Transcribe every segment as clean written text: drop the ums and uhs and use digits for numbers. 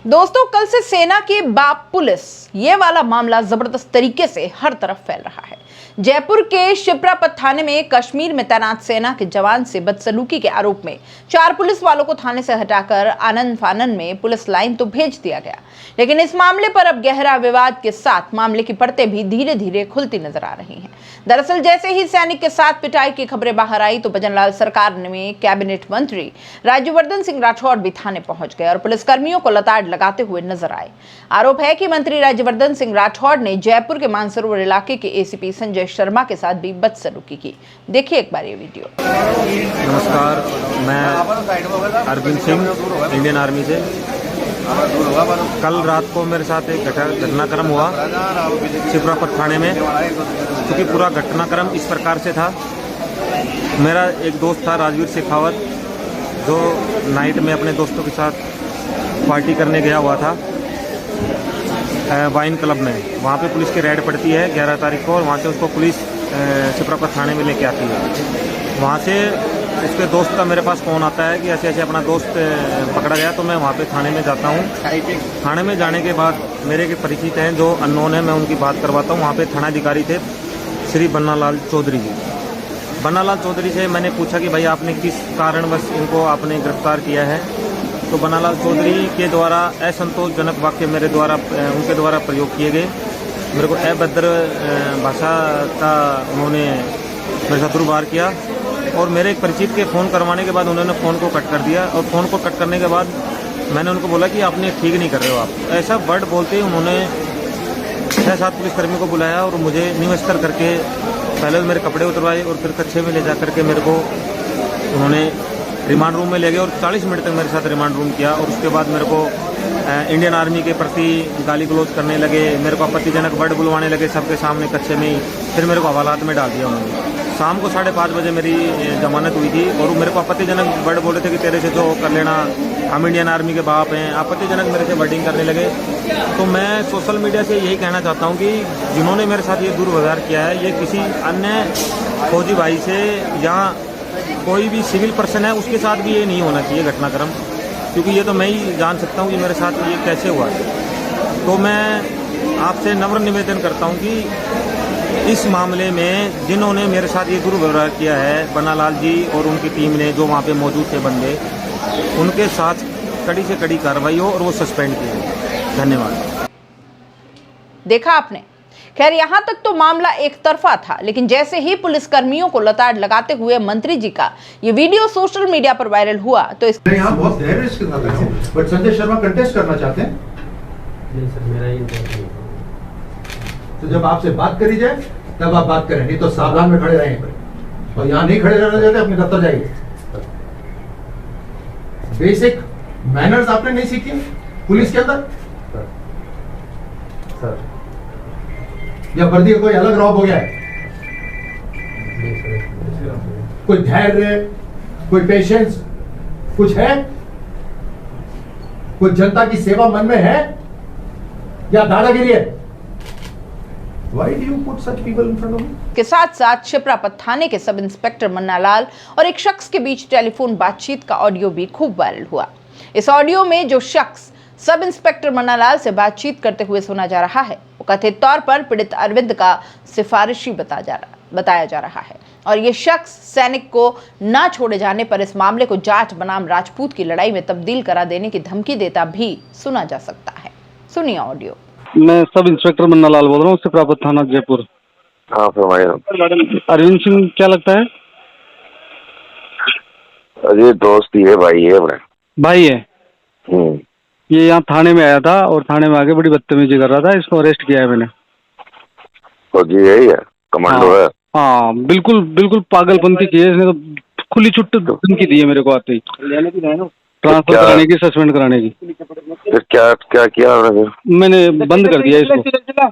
दोस्तों, कल से सेना के बाप पुलिस, ये वाला मामला जबरदस्त तरीके से हर तरफ फैल रहा है। जयपुर के शिप्रापत थाने में कश्मीर में तैनात सेना के जवान से बदसलूकी के आरोप में 4 पुलिस वालों को थाने से हटाकर आनंद फानन में पुलिस लाइन तो भेज दिया गया, लेकिन इस मामले पर अब गहरा विवाद के साथ मामले की परतें भी धीरे धीरे खुलती नजर आ रही हैं। दरअसल जैसे ही सैनिक के साथ पिटाई की खबरें बाहर आई तो भजनलाल सरकार में कैबिनेट मंत्री राज्यवर्धन सिंह राठौड़ भी थाने पहुंच गए और पुलिसकर्मियों को लताड़ लगाते हुए नजर आए। आरोप है कि मंत्री राज्यवर्धन सिंह राठौड़ ने जयपुर के मानसरोवर इलाके के एसीपी संजय शर्मा के साथ भी बदसलूकी की। देखिए एक बार ये वीडियो। नमस्कार, मैं अरविंद सिंह, इंडियन आर्मी से। कल रात को मेरे साथ एक घटनाक्रम हुआ शिप्रापत थाने में। क्योंकि पूरा घटनाक्रम इस प्रकार से था, मेरा एक दोस्त था राजवीर शेखावत, जो नाइट में अपने दोस्तों के साथ पार्टी करने गया हुआ था वाइन क्लब में। वहाँ पे पुलिस की रेड पड़ती है 11 तारीख को, और वहाँ से उसको पुलिस शिप्रापत थाने में लेके आती है। वहाँ से उसके दोस्त का मेरे पास फ़ोन आता है कि ऐसे ऐसे अपना दोस्त पकड़ा गया। तो मैं वहाँ पे थाने में जाता हूँ। थाने में जाने के बाद मेरे के परिचित हैं जो अननोन है, मैं उनकी बात करवाता हूँ। वहाँ पे थानाधिकारी थे श्री बन्नालाल चौधरी जी। बन्नालाल चौधरी से मैंने पूछा कि भाई आपने किस कारणवश इनको आपने गिरफ्तार किया है। तो बन्नालाल चौधरी के द्वारा असंतोषजनक वाक्य मेरे द्वारा उनके द्वारा प्रयोग किए गए। मेरे को अभद्र भाषा का उन्होंने मेरे साथ दुर्व्यवहार किया, और मेरे एक परिचित के फ़ोन करवाने के बाद उन्होंने फ़ोन को कट कर दिया। और फ़ोन को कट करने के बाद मैंने उनको बोला कि आपने ठीक नहीं कर रहे हो आप, ऐसा वर्ड बोलते ही उन्होंने 6-7 पुलिसकर्मियों को बुलाया और मुझे निमस्तर करके पहले मेरे कपड़े उतरवाए और फिर कच्छे में ले जा करके मेरे को उन्होंने रिमांड रूम में ले गए और 40 मिनट तक मेरे साथ रिमांड रूम किया। और उसके बाद मेरे को इंडियन आर्मी के प्रति गाली गलौज करने लगे, मेरे को आपत्तिजनक वर्ड बुलवाने लगे सबके सामने कच्चे में ही। फिर मेरे को हवालात में डाल दिया उन्होंने। शाम को 5:30 बजे मेरी जमानत हुई थी, और मेरे को आपत्तिजनक वर्ड बोले थे कि तेरे से जो कर लेना, हम इंडियन आर्मी के बाप हैं। आपत्तिजनक मेरे से वर्डिंग करने लगे। तो मैं सोशल मीडिया से यही कहना चाहता हूँ कि जिन्होंने मेरे साथ ये दुर्व्यवहार किया है, ये किसी अन्य फौजी भाई से या कोई भी सिविल पर्सन है उसके साथ भी ये नहीं होना चाहिए घटनाक्रम। क्योंकि ये तो मैं ही जान सकता हूँ कि मेरे साथ ये कैसे हुआ है। तो मैं आपसे नम्र निवेदन करता हूँ कि इस मामले में जिन्होंने मेरे साथ ये दुर्व्यवहार किया है, बन्नालाल जी और उनकी टीम ने, जो वहाँ पे मौजूद थे बंदे, उनके साथ कड़ी से कड़ी कार्रवाई हो और वो सस्पेंड किए। धन्यवाद। देखा आपने। खैर, यहां तक तो मामला एक तरफा था, लेकिन जैसे ही पुलिसकर्मियों को लताड़ लगाते हुए मंत्री जी का ये वीडियो सोशल मीडिया पर वायरल हुआ तो यहाँ बहुत धैर्य के साथ आया हूं, बट संजय शर्मा कंटेस्ट करना चाहते हैं। नहीं सर, मेरा ही तो जब आपसे बात करी जाए तब आप बात करें, नहीं तो सावधान में खड़े रहें। और यहाँ नहीं खड़े रहना चाहते अपने दफ्तर जाइए। बेसिक मैनर्स आपने नहीं सीखी पुलिस के अंदर, सर या वर्दी का कोई अलग रॉब हो गया है? कोई धैर्य, कोई पेशेंस कुछ है? कोई जनता की सेवा मन में है या दादागिरी है? Why do you put such people in front of me? के साथ साथ शिप्रापत थाने के सब इंस्पेक्टर मन्नालाल और एक शख्स के बीच टेलीफोन बातचीत का ऑडियो भी खूब वायरल हुआ। इस ऑडियो में जो शख्स सब इंस्पेक्टर मन्नालाल से बातचीत करते हुए सुना जा रहा है, वो कथित तौर पर पीड़ित अरविंद का सिफारिशी बताया जा रहा है, और ये शख्स सैनिक को ना छोड़े जाने पर इस मामले को जाट बनाम राजपूत की लड़ाई में तब्दील करा देने की धमकी देता भी सुना जा सकता है। सुनिए ऑडियो। मैं सब इंस्पेक्टर मन्नालाल बोल रहा हूँ, शिप्रापत थाना जयपुर। हाँ अरविंद सिंह क्या लगता है? अजय दोस्त ही है, भाई है अपने। भाई है। ये यहाँ थाने में आया था और थाने में आके बड़ी बदतमीजी कर रहा था, इसको अरेस्ट किया है मैंने। फौजी है या कमांडो है? हाँ, बिल्कुल बिल्कुल पागलपंती की है इसने, तो खुली छुट्टी धमकी दी है मेरे को आते ही, ट्रांसफर कराने की, सस्पेंड कराने की। फिर क्या क्या किया मैंने बंद कर दिया इसको।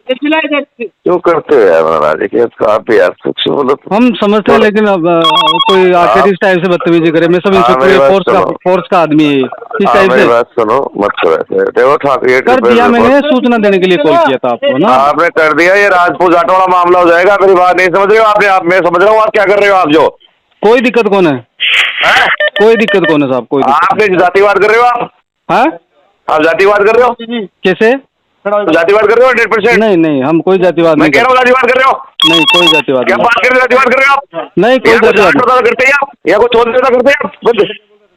क्यों करते हो यार महाराज? आप यार कुछ बोलो। हम समझते हैं, लेकिन अब कोई आखिर इस टाइप से बदतमीजी करे। मैं सब इंस्पेक्टर फोर्स का आदमी है इस टाइप से। बात सुनो मत करो। कर दिया मैंने, सूचना देने के लिए कॉल किया था आपको ना। आपने कर दिया, ये राजपूत जाटों वाला मामला हो जाएगा। मेरी बात नहीं समझ रहे हो आपने? आप मैं समझ रहा हूँ आप क्या कर रहे हो। आप जो कोई दिक्कत कौन है? कोई दिक्कत कौन है साहब? कोई आपने जातिवाद कर रहे हो आप? हाँ, आप जातिवाद कर रहे हो? कैसे? जातिवाद कर रहे हो 100%? नहीं नहीं, हम कोई जातिवाद मैं नहीं कह रहा हूँ जातिवाद कर रहे हो? नहीं, कोई जातिवाद क्या नहीं। बात कर रहे हो? जातिवाद कर रहे हो आप? नहीं, कोई यहाँ कुछ जातिवाद जात करते हैं आप? यहाँ कुछ चोर करते हैं आप? बंद।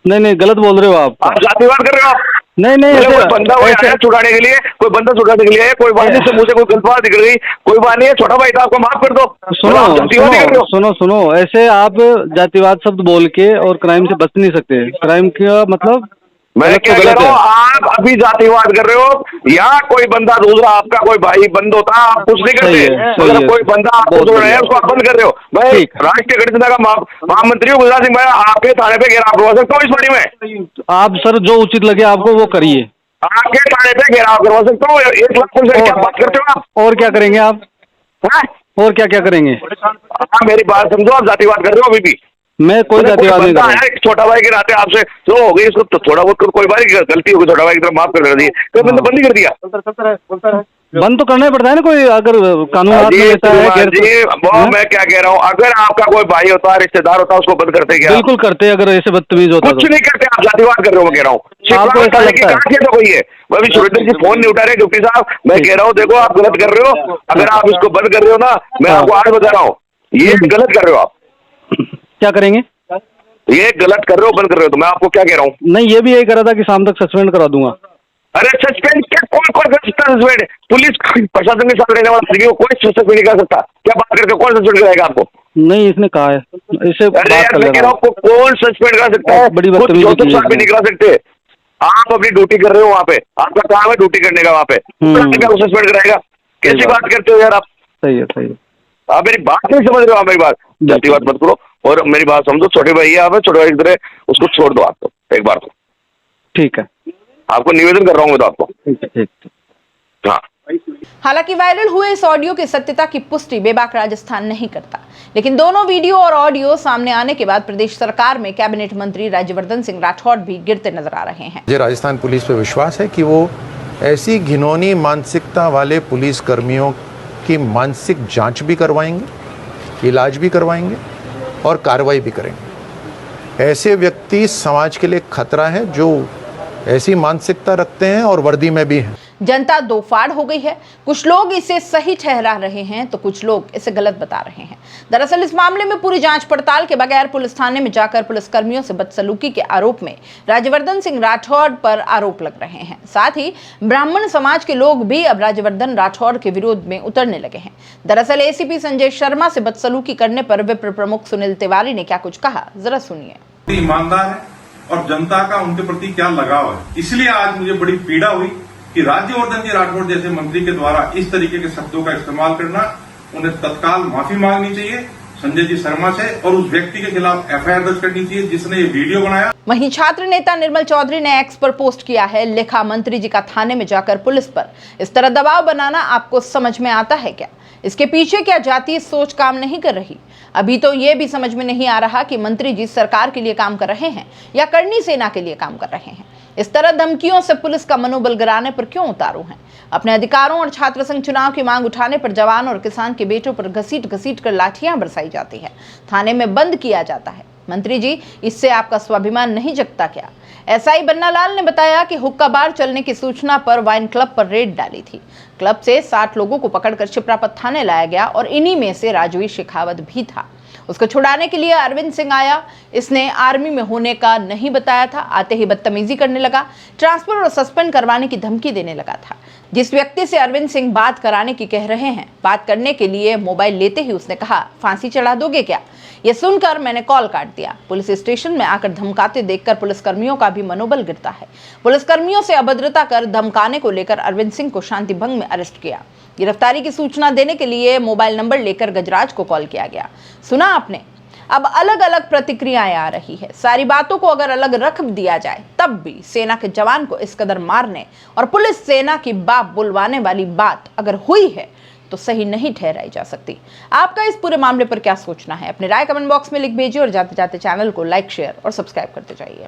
नहीं नहीं, गलत बोल रहे हो आप। आप जातिवाद कर रहे हो आप? नहीं नहीं, कोई ऐसे बंदा वो आया छुड़ाने के लिए, कोई बंदा छुड़ाने के लिए है, कोई बात नहीं, से मुझे कोई गलत बात निकल गई, कोई बात नहीं है, छोटा भाई था, आपको माफ कर दो। सुनो आप जातिवाद कर रहे हो? सुनो सुनो सुनो, ऐसे आप जातिवाद शब्द बोल के और क्राइम से बच नहीं सकते। क्राइम का मतलब मैं गलत क्या तो कह गलत रहा हूँ, है। आप अभी जातिवाद कर रहे हो। यहाँ कोई बंदा दूसरा आपका कोई भाई बंद होता, आप कुछ नहीं सही करते। है, सही अगर है। कोई बंदा आपको बहुत जोड़ रहा है, बढ़िया। उसको आप बंद कर रहे हो। मैं ठीक। राष्ट्रीय गणतंत्र का महामंत्री हूँ गुजरात सिंह, मैं आपके थाने पे घेराव करवा सकता हूँ इस बड़ी में। आप सर जो उचित लगे आपको वो करिए। आपके थाने पे घेराव करवा सकता हूँ 1 लाख पुलिस की। क्या बात करते हो आप? और क्या करेंगे आप? हाँ? और क्या क्या करेंगे? आप मेरी बात समझो, आप जातिवाद कर रहे हो अभी भी। मैं कोई जातिवाद नहीं कर बंदा रहा। है, एक छोटा भाई के नाते आपसे जो हो गई, इसको तो थोड़ा बहुत कोई बार गलती होगी, छोटा भाई की तरफ माफ कर दी, तो मैंने बंद ही कर दिया। बंद तो करना ही पड़ता है ना, कोई अगर कानून हाथ में जी, लेता है। श्रीमान जी, वो हाँ? मैं क्या कह रहा हूँ, अगर आपका कोई भाई होता, रिश्तेदार होता, उसको बंद करते क्या? बिल्कुल करते, अगर ऐसे बदतमीज होता कुछ तो। नहीं करते, आप जातिवाद कर रहे हो। मैं कह रहा हूँ आपको ऐसा शिवराज लगता है? की तो कोई है, मैं अभी सुरेंद्र जी फोन नहीं उठा रहे डिप्टी साहब। मैं कह रहा हूँ देखो, आप गलत कर रहे हो। अगर आप इसको बंद कर रहे हो ना, मैं आपको आज बता रहा हूँ, ये गलत कर रहे हो आप। क्या करेंगे? ये गलत कर रहे हो, बंद कर रहे हो। तो मैं आपको क्या कह रहा हूँ, नहीं, ये भी यही कह रहा था कि शाम तक सस्पेंड करा दूंगा। अरे सस्पेंड क्या? कौन कर सकता है सस्पेंड? पुलिस प्रशासन के साथ रहने वाला आदमी को कोई सस्पेंड नहीं कर सकता। क्या बात करते हो? कौन सस्पेंड कराएगा आपको? नहीं, इसने कहा है, इसे अरे बात यार, कर मैं कह लेना। रहा हूँ कौन सस्पेंड कर सकता है? बड़ी खुद बदतमीजी जोसेफ की है साहब भी इसने। नहीं करा सकते। आप अपनी ड्यूटी कर रहे हो वहाँ पे, आपका काम है ड्यूटी करने का वहाँ पे, सस्पेंड कराएगा? कैसी बात। बात करते हो यार आप? सही है, सही है। आप मेरी बात नहीं समझ रहे हो। आप मेरी बात, जातिवाद मत करो और मेरी बात समझो। छोटे भाई है आप, छोटे भाई की तरह उसको छोड़ दो। आपको एक बार तो ठीक है, आपको निवेदन कर रहा हूँ मैं तो आपको। ठीक है, ठीक। हाँ, हालांकि वायरल हुए इस ऑडियो की सत्यता की पुष्टि बेबाक राजस्थान नहीं करता, लेकिन दोनों वीडियो और ऑडियो सामने आने के बाद प्रदेश सरकार में कैबिनेट मंत्री राज्यवर्धन सिंह राठौड़ भी गिरते नजर आ रहे हैं। मुझे राजस्थान पुलिस पे विश्वास है कि वो ऐसी घिनौनी मानसिकता वाले पुलिस कर्मियों की मानसिक जांच भी करवाएंगे, इलाज भी करवाएंगे और कार्रवाई भी करेंगे। ऐसे व्यक्ति समाज के लिए खतरा है जो ऐसी मानसिकता रखते हैं और वर्दी में भी हैं। जनता दो फाड़ हो गई है। कुछ लोग इसे सही ठहरा रहे हैं तो कुछ लोग इसे गलत बता रहे हैं। दरअसल इस मामले में पूरी जांच पड़ताल के बगैर पुलिस थाने में जाकर पुलिस कर्मियों से बदसलूकी के आरोप में राज्यवर्धन सिंह राठौड़ पर आरोप लग रहे हैं। साथ ही ब्राह्मण समाज के लोग भी अब राज्यवर्धन राठौड़ के विरोध में उतरने लगे हैं। दरअसल एसीपी संजय शर्मा से बदसलूकी करने पर विप्र प्रमुख सुनील तिवारी ने क्या कुछ कहा, जरा सुनिए। ईमानदार है और जनता का उनके प्रति क्या लगाव है, इसलिए आज मुझे बड़ी पीड़ा हुई कि राज्यवर्धन जी राठौड़ जैसे मंत्री के द्वारा इस तरीके के शब्दों का इस्तेमाल करना। उन्हें तत्काल माफी मांगनी चाहिए संजय जी शर्मा से और उस व्यक्ति के खिलाफ एफआईआर दर्ज करनी चाहिए जिसने ये वीडियो बनाया। वहीं छात्र नेता निर्मल चौधरी ने एक्स पर पोस्ट किया है, लिखा, मंत्री जी का थाने में जाकर पुलिस पर इस तरह दबाव बनाना आपको समझ में आता है क्या? इसके पीछे क्या जातीय सोच काम नहीं कर रही? अभी तो ये भी समझ में नहीं आ रहा कि मंत्री जी सरकार के लिए काम कर रहे हैं या करनी सेना के लिए काम कर रहे हैं। इस तरह धमकियों से पुलिस का मनोबल गिराने पर क्यों उतारू हैं? अपने अधिकारों और छात्र संघ चुनाव की मांग उठाने पर जवान और किसान के बेटों पर घसीट कर लाठियां बरसाई जाती है, थाने में बंद किया जाता है। मंत्री जी, इससे आपका स्वाभिमान नहीं जगता क्या? एसआई बन्नालाल ने बताया कि हुक्का बार चलने की सूचना पर वाइन क्लब पर रेड डाली थी। क्लब से 60 लोगों को पकड़कर छिपरापत थाने लाया गया और इन्हीं में से राजवीर शेखावत भी था। उसको छुड़ाने के लिए अरविंद सिंह आया। इसने आर्मी में होने का नहीं बताया था। आते ही बदतमीजी करने लगा, ट्रांसफर और सस्पेंड करवाने की धमकी देने लगा था। जिस व्यक्ति से अरविंद सिंह बात कराने की कह रहे हैं, बात करने के लिए मोबाइल लेते ही उसने कहा, फांसी चढ़ा दोगे क्या? ये सुनकर मैंने कॉल काट दिया। पुलिस स्टेशन में आकर धमकाते देखकर पुलिसकर्मियों का भी मनोबल गिरता है। पुलिसकर्मियों से अभद्रता कर धमकाने को लेकर अरविंद सिंह को शांति भंग में अरेस्ट किया। गिरफ्तारी की सूचना देने के लिए मोबाइल नंबर लेकर गजराज को कॉल किया गया। सुना आपने? अब अलग अलग प्रतिक्रियाएं आ रही है। सारी बातों को अगर अलग रख दिया जाए तब भी सेना के जवान को इस कदर मारने और पुलिस सेना की बाप बुलवाने वाली बात अगर हुई है तो सही नहीं ठहराई जा सकती। आपका इस पूरे मामले पर क्या सोचना है? अपनी राय कमेंट बॉक्स में लिख भेजिए और जाते जाते चैनल को लाइक, शेयर और सब्सक्राइब करते जाइए।